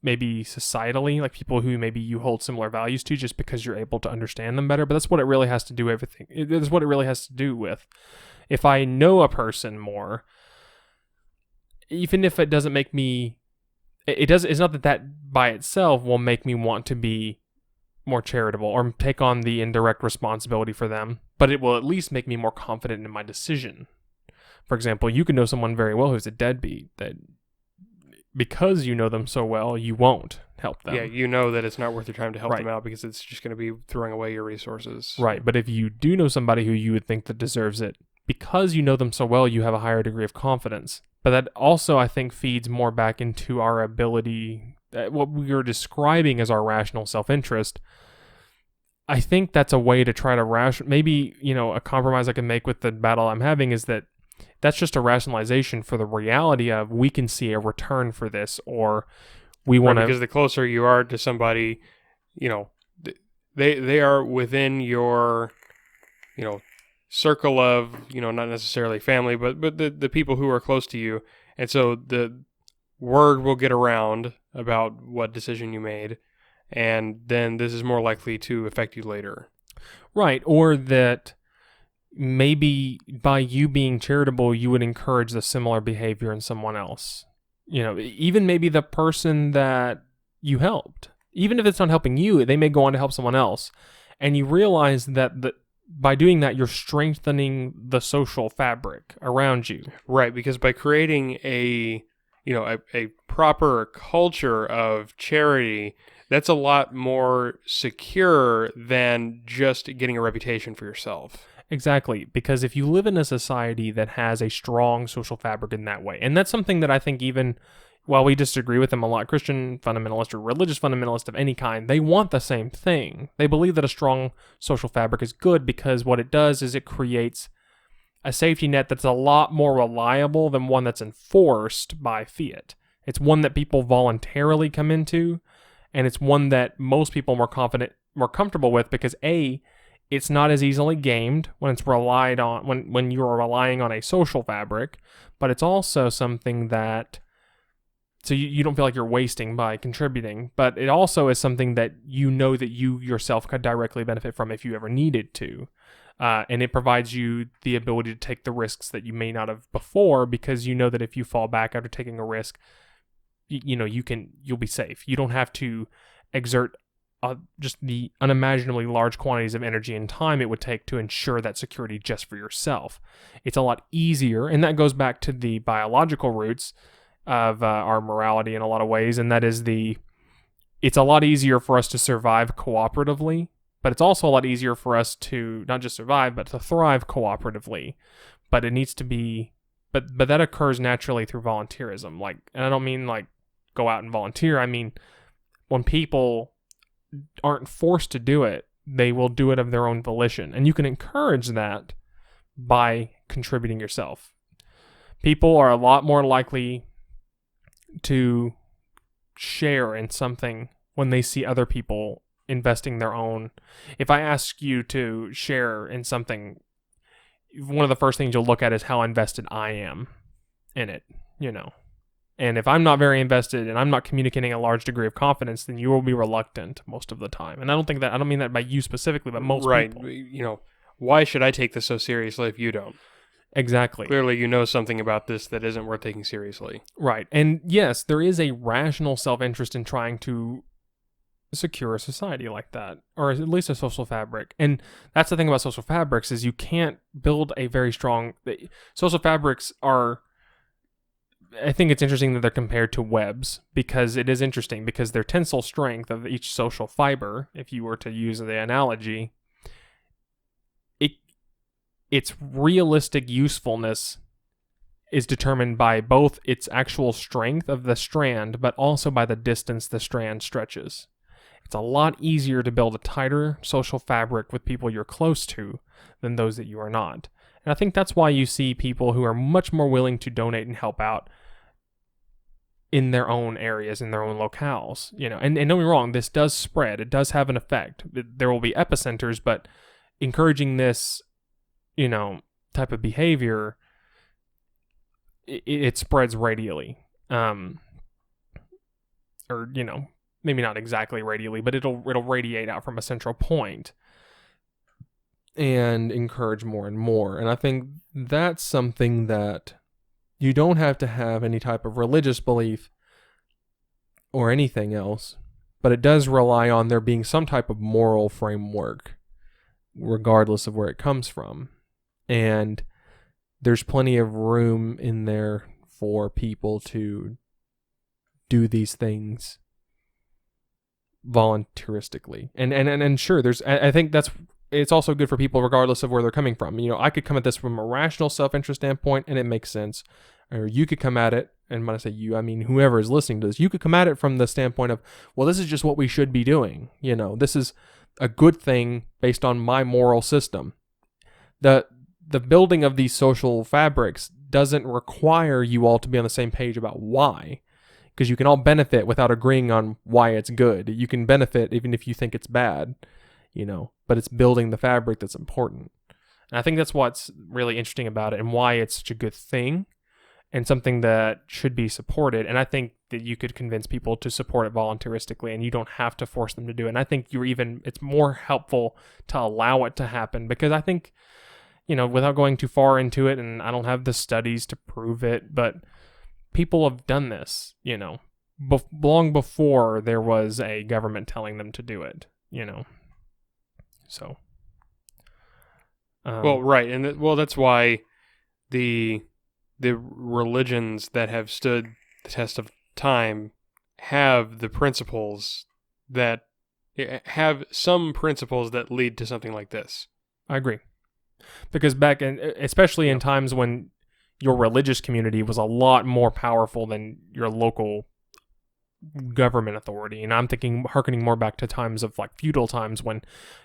maybe societally, like people who maybe you hold similar values to just because you're able to understand them better. But that's what it really has to do that's what it really has to do with. If I know a person more, even if it doesn't make me, it's not that by itself will make me want to be more charitable or take on the indirect responsibility for them, but it will at least make me more confident in my decision. For example, you can know someone very well who's a deadbeat, that because you know them so well, you won't help them. Yeah, you know that it's not worth your time to help Right. them out because it's just going to be throwing away your resources. Right, but if you do know somebody who you would think that deserves it, because you know them so well, you have a higher degree of confidence. But that also, I think, feeds more back into our ability, what we are describing as our rational self-interest. I think that's a way to try to maybe, a compromise I can make with the battle I'm having is that that's just a rationalization for the reality of we can see a return for this, or we want to... Because the closer you are to somebody, they are within your, circle of, not necessarily family, but the people who are close to you. And so the word will get around about what decision you made, and then this is more likely to affect you later. Right, or that maybe by you being charitable, you would encourage the similar behavior in someone else. Even maybe the person that you helped, even if it's not helping you, they may go on to help someone else. And you realize that by doing that, you're strengthening the social fabric around you. Right, because by creating a proper culture of charity, that's a lot more secure than just getting a reputation for yourself. Exactly, because if you live in a society that has a strong social fabric in that way, and that's something that I think even while we disagree with them a lot, Christian fundamentalists or religious fundamentalists of any kind, they want the same thing. They believe that a strong social fabric is good because what it does is it creates a safety net that's a lot more reliable than one that's enforced by fiat. It's one that people voluntarily come into, and it's one that most people are more comfortable with because it's not as easily gamed when it's relied on when you are relying on a social fabric, but it's also something that so you don't feel like you're wasting by contributing, but it also is something that that you yourself could directly benefit from if you ever needed to. And it provides you the ability to take the risks that you may not have before because you know that if you fall back after taking a risk, you'll be safe. You don't have to exert just the unimaginably large quantities of energy and time it would take to ensure that security just for yourself. It's a lot easier, and that goes back to the biological roots of our morality in a lot of ways, and that is it's a lot easier for us to survive cooperatively, but it's also a lot easier for us to not just survive, but to thrive cooperatively. But it needs to be, but that occurs naturally through volunteerism. And I don't mean go out and volunteer. I mean, when people aren't forced to do it, they will do it of their own volition. And you can encourage that by contributing yourself. People are a lot more likely to share in something when they see other people investing their own. If I ask you to share in something, one of the first things you'll look at is how invested I am in it, And if I'm not very invested and I'm not communicating a large degree of confidence, then you will be reluctant most of the time. And I don't mean that by you specifically, but most people. Right. Why should I take this so seriously if you don't? Exactly. Clearly you know something about this that isn't worth taking seriously. Right. And yes, there is a rational self-interest in trying to secure a society like that, or at least a social fabric. And that's the thing about social fabrics is you can't build a very strong... Social fabrics are... I think it's interesting that they're compared to webs because it is interesting because their tensile strength of each social fiber, if you were to use the analogy, its realistic usefulness is determined by both its actual strength of the strand, but also by the distance the strand stretches. It's a lot easier to build a tighter social fabric with people you're close to than those that you are not. And I think that's why you see people who are much more willing to donate and help out in their own areas, in their own locales. And don't get me wrong, this does spread. It does have an effect. There will be epicenters, but encouraging this type of behavior, it spreads radially. Maybe not exactly radially, but it'll radiate out from a central point and encourage more and more. And I think that's something that you don't have to have any type of religious belief or anything else, but it does rely on there being some type of moral framework, regardless of where it comes from. And there's plenty of room in there for people to do these things voluntaristically. And sure, I think it's also good for people regardless of where they're coming from. I could come at this from a rational self-interest standpoint and it makes sense. Or you could come at it, and when I say you, I mean whoever is listening to this, you could come at it from the standpoint of, well, this is just what we should be doing. This is a good thing based on my moral system. The building of these social fabrics doesn't require you all to be on the same page about why, because you can all benefit without agreeing on why it's good. You can benefit even if you think it's bad, but it's building the fabric that's important. And I think that's what's really interesting about it and why it's such a good thing and something that should be supported. And I think that you could convince people to support it voluntaristically and you don't have to force them to do it. And I think it's more helpful to allow it to happen because I think without going too far into it, and I don't have the studies to prove it, but people have done this, long before there was a government telling them to do it, So. Well, right, and that's why the religions that have stood the test of time have the principles that have some principles that lead to something like this. I agree. Because especially in times when your religious community was a lot more powerful than your local government authority. And I'm harkening more back to times of like feudal times when,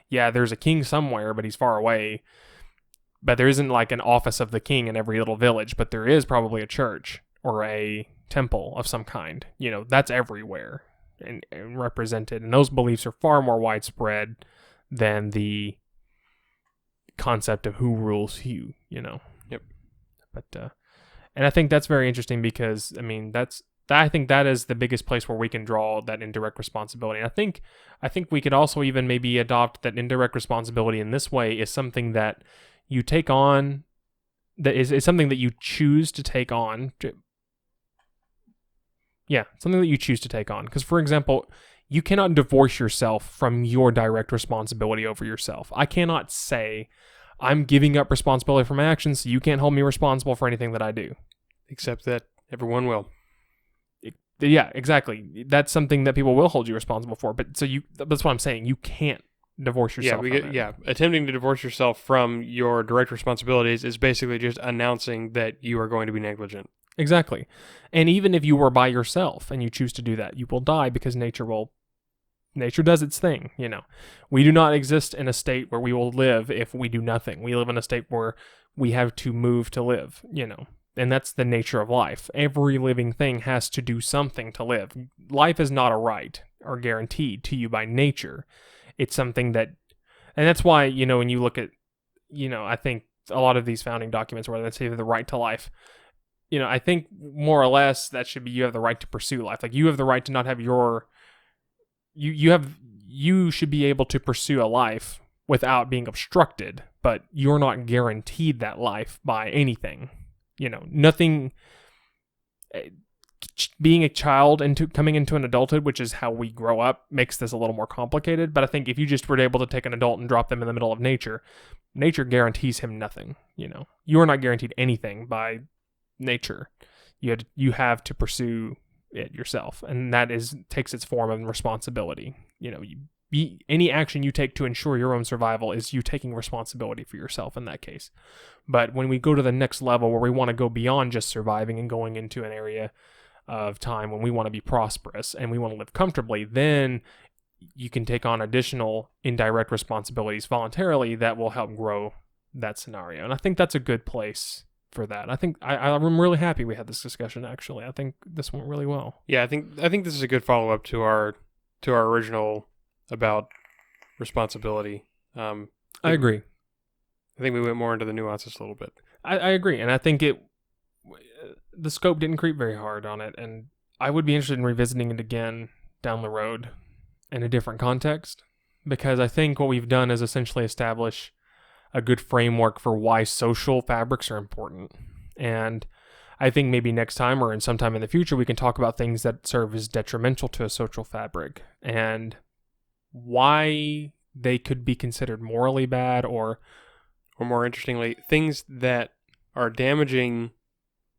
there's a king somewhere, but he's far away. But there isn't like an office of the king in every little village, but there is probably a church or a temple of some kind. That's everywhere and represented. And those beliefs are far more widespread than the concept of who rules who, Yep. But, and I think that's very interesting because, I think that is the biggest place where we can draw that indirect responsibility. And I think we could also even maybe adopt that indirect responsibility in this way is something that you take on, that is something that you choose to take on. Something that you choose to take on. Because, for example, you cannot divorce yourself from your direct responsibility over yourself. I cannot say, I'm giving up responsibility for my actions, so you can't hold me responsible for anything that I do. Except that everyone will. Yeah, exactly. That's something that people will hold you responsible for. But that's what I'm saying. You can't divorce yourself from it. Attempting to divorce yourself from your direct responsibilities is basically just announcing that you are going to be negligent. Exactly. And even if you were by yourself and you choose to do that, you will die because nature does its thing, We do not exist in a state where we will live if we do nothing. We live in a state where we have to move to live, And that's the nature of life. Every living thing has to do something to live. Life is not a right or guaranteed to you by nature. It's something that, and that's why, when you look at, I think a lot of these founding documents where they say the right to life, I think more or less that should be you have the right to pursue life. Like you have the right to not have you should be able to pursue a life without being obstructed, but you're not guaranteed that life by anything. Nothing. Being a child coming into an adulthood, which is how we grow up, makes this a little more complicated. But I think if you just were able to take an adult and drop them in the middle of nature guarantees him nothing. You are not guaranteed anything by nature. You have to pursue it yourself, and that takes its form of responsibility. Any action you take to ensure your own survival is you taking responsibility for yourself in that case. But when we go to the next level where we want to go beyond just surviving and going into an area of time when we want to be prosperous and we want to live comfortably, then you can take on additional indirect responsibilities voluntarily that will help grow that scenario. And I think that's a good place for that. I think I'm really happy we had this discussion, actually. I think this went really well. Yeah, I think this is a good follow-up to our original about responsibility. I agree. I think we went more into the nuances a little bit. I agree, and I think the scope didn't creep very hard on it, and I would be interested in revisiting it again down the road in a different context, because I think what we've done is essentially establish a good framework for why social fabrics are important. And I think maybe next time or in sometime in the future, we can talk about things that serve as detrimental to a social fabric and why they could be considered morally bad or more interestingly, things that are damaging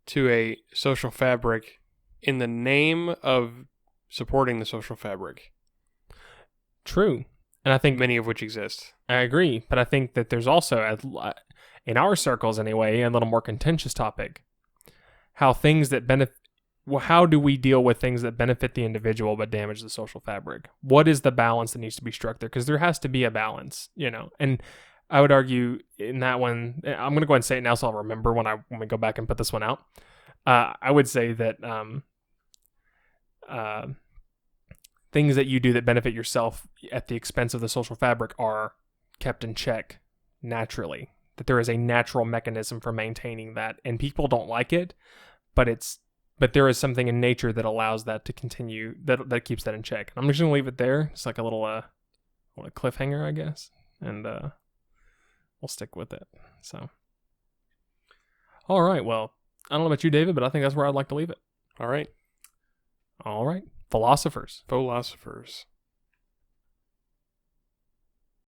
to a social fabric in the name of supporting the social fabric. True. And I think many of which exist. I agree. But I think that there's also, in our circles anyway, a little more contentious topic. How do we deal with things that benefit the individual but damage the social fabric? What is the balance that needs to be struck there? Because there has to be a balance, And I would argue in that one, I'm going to go ahead and say it now so I'll remember when we go back and put this one out. I would say that things that you do that benefit yourself at the expense of the social fabric are kept in check naturally. That there is a natural mechanism for maintaining that, and people don't like it, but there is something in nature that allows that to continue, that keeps that in check. I'm just going to leave it there. It's like a little cliffhanger, I guess. And we'll stick with it. So, all right. Well, I don't know about you, David, but I think that's where I'd like to leave it. All right. All right. Philosophers. Fauxlosophers.